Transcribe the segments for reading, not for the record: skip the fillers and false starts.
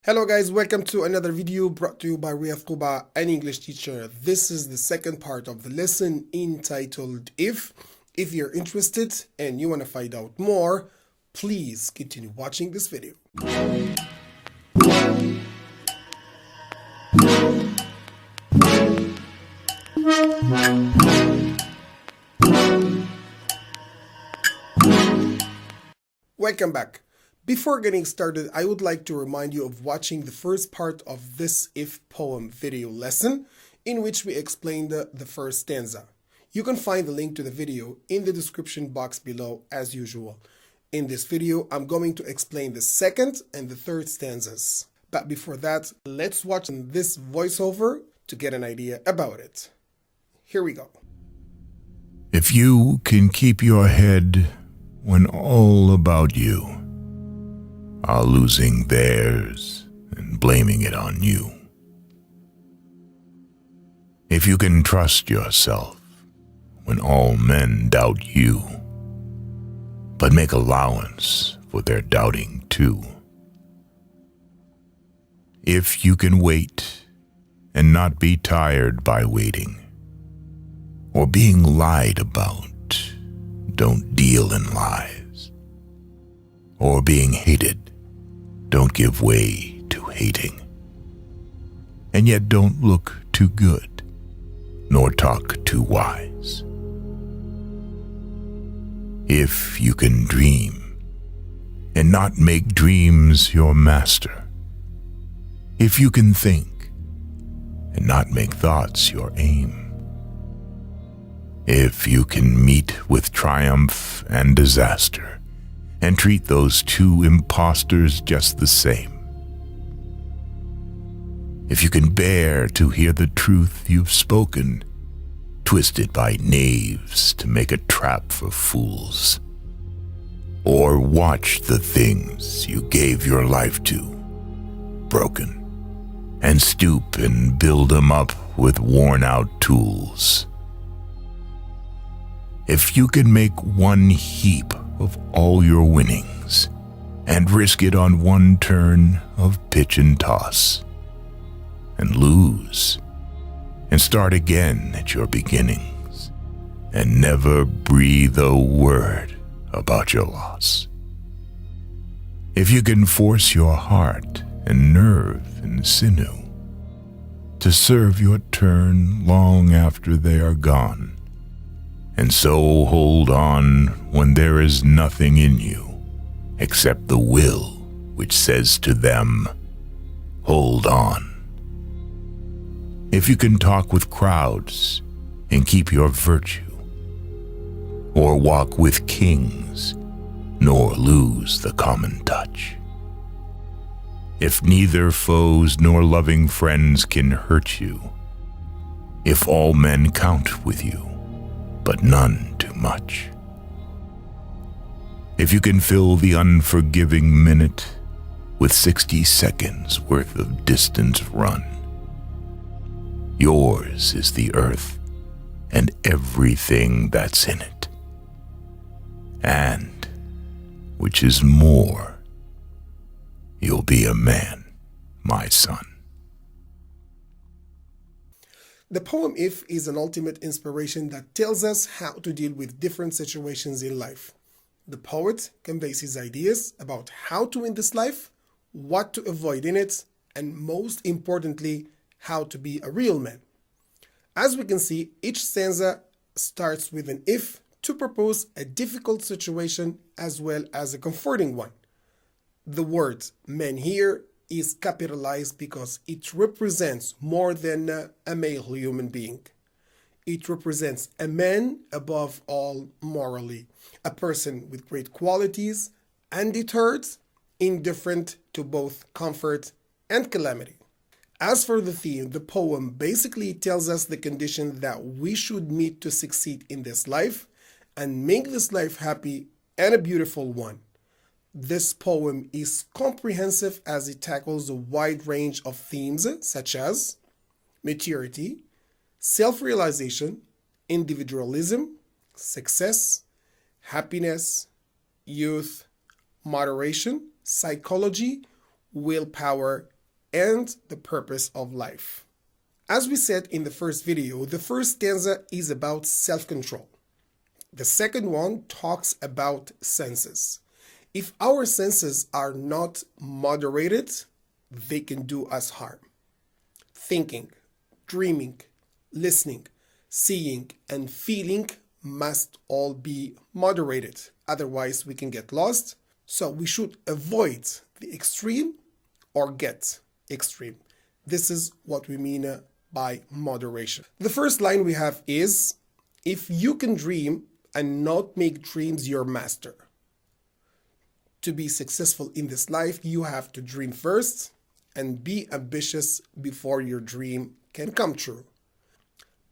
Hello guys, welcome to another video brought to you by Riyadh Quba, an English teacher. This is the second part of the lesson entitled If. If you're interested and you want to find out more, please continue watching this video. Welcome back. Before getting started, I would like to remind you of watching the first part of this If poem video lesson, in which we explained the first stanza. You can find the link to the video in the description box below as usual. In this video, I'm going to explain the second and the third stanzas. But before that, let's watch this voiceover to get an idea about it. Here we go. If you can keep your head when all about you are losing theirs and blaming it on you. If you can trust yourself when all men doubt you, but make allowance for their doubting too. If you can wait and not be tired by waiting, or being lied about, don't deal in lies, or being hated, don't give way to hating, and yet don't look too good, nor talk too wise. If you can dream, and not make dreams your master, if you can think, and not make thoughts your aim, if you can meet with triumph and disaster, and treat those two impostors just the same. If you can bear to hear the truth you've spoken, twisted by knaves to make a trap for fools, or watch the things you gave your life to, broken, and stoop and build them up with worn-out tools. If you can make one heap of all your winnings and risk it on one turn of pitch and toss, and lose, and start again at your beginnings, and never breathe a word about your loss. If you can force your heart and nerve and sinew to serve your turn long after they are gone, and so hold on when there is nothing in you except the will which says to them, hold on. If you can talk with crowds and keep your virtue, or walk with kings nor lose the common touch. If neither foes nor loving friends can hurt you, if all men count with you, but none too much. If you can fill the unforgiving minute with 60 seconds worth of distance run, yours is the earth and everything that's in it. And, which is more, you'll be a man, my son. The poem If is an ultimate inspiration that tells us how to deal with different situations in life. The poet conveys his ideas about how to win this life, what to avoid in it, and most importantly, how to be a real man. As we can see, each stanza starts with an if to propose a difficult situation as well as a comforting one. The word man here is capitalized because it represents more than a male human being. It represents a man above all morally, a person with great qualities, undeterred, indifferent to both comfort and calamity. As for the theme, the poem basically tells us the condition that we should meet to succeed in this life and make this life happy and a beautiful one. This poem is comprehensive as it tackles a wide range of themes such as maturity, self-realization, individualism, success, happiness, youth, moderation, psychology, willpower, and the purpose of life. As we said in the first video, the first stanza is about self-control. The second one talks about senses. If our senses are not moderated, they can do us harm. Thinking, dreaming, listening, seeing, and feeling must all be moderated. Otherwise, we can get lost. So we should avoid the extreme or get extreme. This is what we mean by moderation. The first line we have is, if you can dream and not make dreams your master. To be successful in this life, you have to dream first and be ambitious before your dream can come true.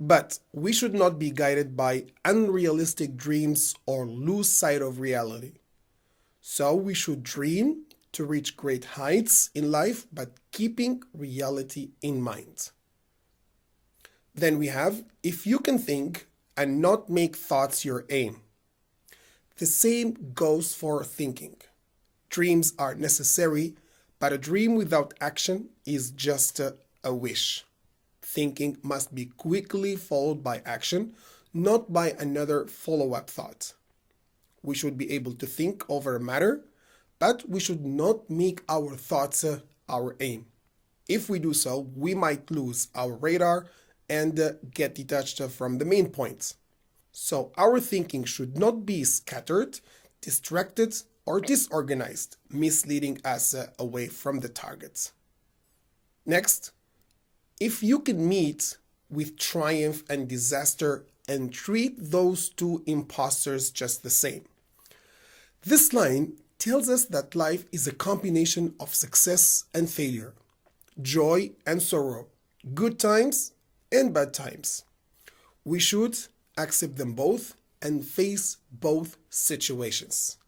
But we should not be guided by unrealistic dreams or lose sight of reality. So we should dream to reach great heights in life, but keeping reality in mind. Then we have, if you can think and not make thoughts your aim. The same goes for thinking. Dreams are necessary, but a dream without action is just a wish. Thinking must be quickly followed by action, not by another follow-up thought. We should be able to think over a matter, but we should not make our thoughts our aim. If we do so, we might lose our radar and get detached from the main points. So our thinking should not be scattered, distracted, or disorganized, misleading us away from the target. Next, if you can meet with triumph and disaster and treat those two imposters just the same. This line tells us that life is a combination of success and failure, joy and sorrow, good times and bad times. We should accept them both and face both situations.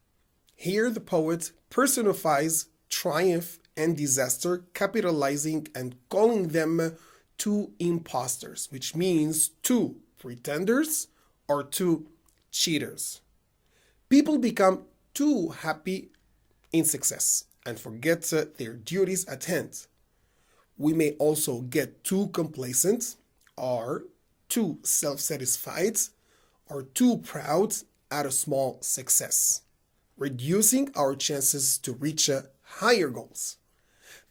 Here the poet personifies triumph and disaster, capitalizing and calling them two imposters, which means two pretenders or two cheaters. People become too happy in success and forget their duties at hand. We may also get too complacent or too self-satisfied or too proud at a small success, reducing our chances to reach higher goals.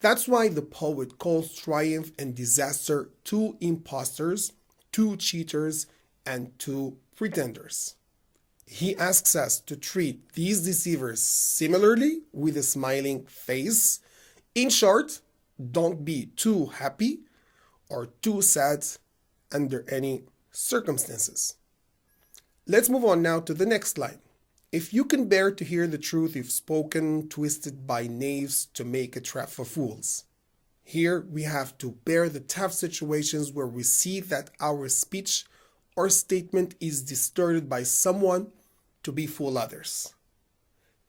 That's why the poet calls triumph and disaster two imposters, two cheaters, and two pretenders. He asks us to treat these deceivers similarly with a smiling face. In short, don't be too happy or too sad under any circumstances. Let's move on now to the next line. If you can bear to hear the truth you've spoken, twisted by knaves to make a trap for fools. Here we have to bear the tough situations where we see that our speech or statement is distorted by someone to befool others.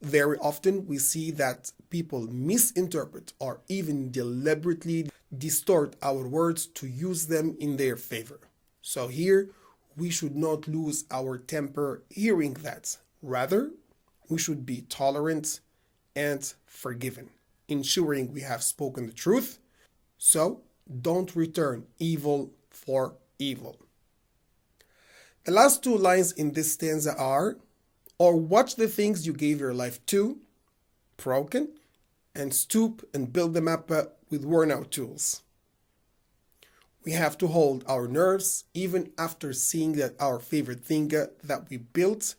Very often we see that people misinterpret or even deliberately distort our words to use them in their favor. So here we should not lose our temper hearing that. Rather, we should be tolerant and forgiving, ensuring we have spoken the truth. So don't return evil for evil. The last two lines in this stanza are, or watch the things you gave your life to, broken, and stoop and build them up with worn out tools. We have to hold our nerves even after seeing that our favorite thing that we built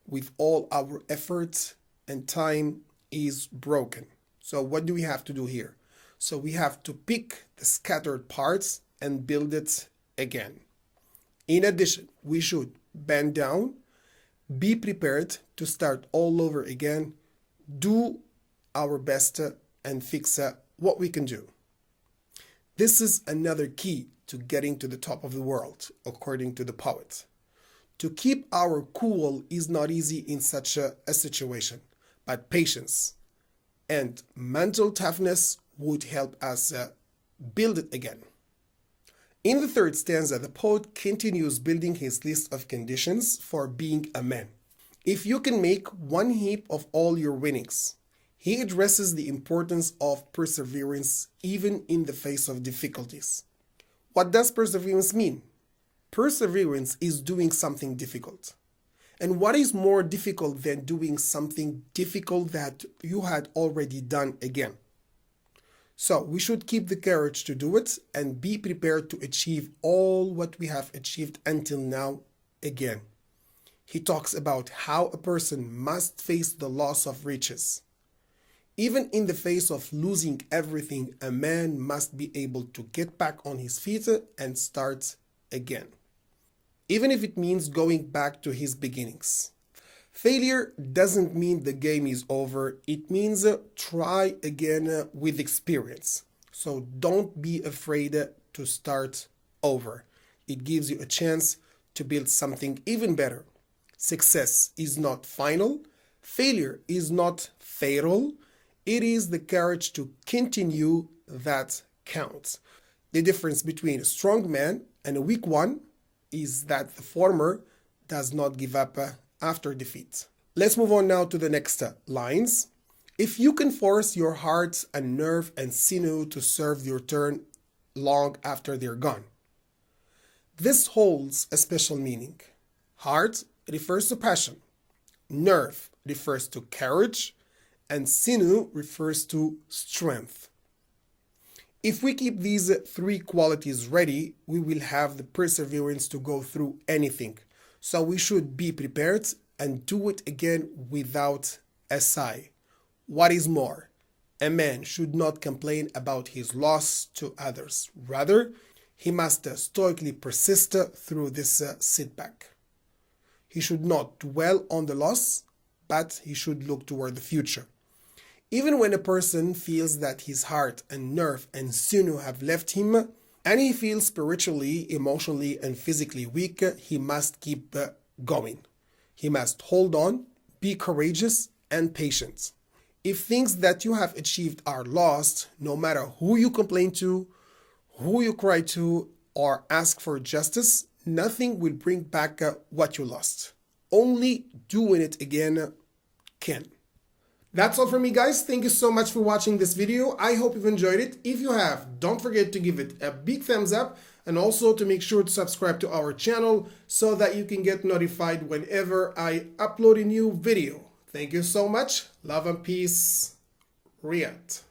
with all our effort and time is broken. So what do we have to do here? So we have to pick the scattered parts and build it again. In addition, we should bend down, be prepared to start all over again, do our best and fix what we can do. This is another key to getting to the top of the world, according to the poet. To keep our cool is not easy in such a situation, but patience and mental toughness would help us build it again. In the third stanza, the poet continues building his list of conditions for being a man. If you can make one heap of all your winnings, He addresses the importance of perseverance even in the face of difficulties. What does perseverance mean? Perseverance is doing something difficult. And what is more difficult than doing something difficult that you had already done again? So we should keep the courage to do it and be prepared to achieve all what we have achieved until now again. He talks about how a person must face the loss of riches. Even in the face of losing everything, a man must be able to get back on his feet and start again, even if it means going back to his beginnings. Failure doesn't mean the game is over. It means try again with experience. So don't be afraid to start over. It gives you a chance to build something even better. Success is not final. Failure is not fatal. It is the courage to continue that counts. The difference between a strong man and a weak one is that the former does not give up after defeat. Let's move on now to the next lines. If you can force your heart and nerve and sinew to serve your turn long after they're gone. This holds a special meaning. Heart refers to passion. Nerve refers to courage. And sinew refers to strength. If we keep these three qualities ready, we will have the perseverance to go through anything. So we should be prepared and do it again without a sigh. What is more, a man should not complain about his loss to others. Rather, he must stoically persist through this setback. He should not dwell on the loss, but he should look toward the future. Even when a person feels that his heart and nerve and sinew have left him, and he feels spiritually, emotionally, and physically weak, he must keep going. He must hold on, be courageous, and patient. If things that you have achieved are lost, no matter who you complain to, who you cry to, or ask for justice, nothing will bring back what you lost. Only doing it again can. That's all from me, guys. Thank you so much for watching this video. I hope you've enjoyed it. If you have, don't forget to give it a big thumbs up and also to make sure to subscribe to our channel so that you can get notified whenever I upload a new video. Thank you so much. Love and peace. Riyadh.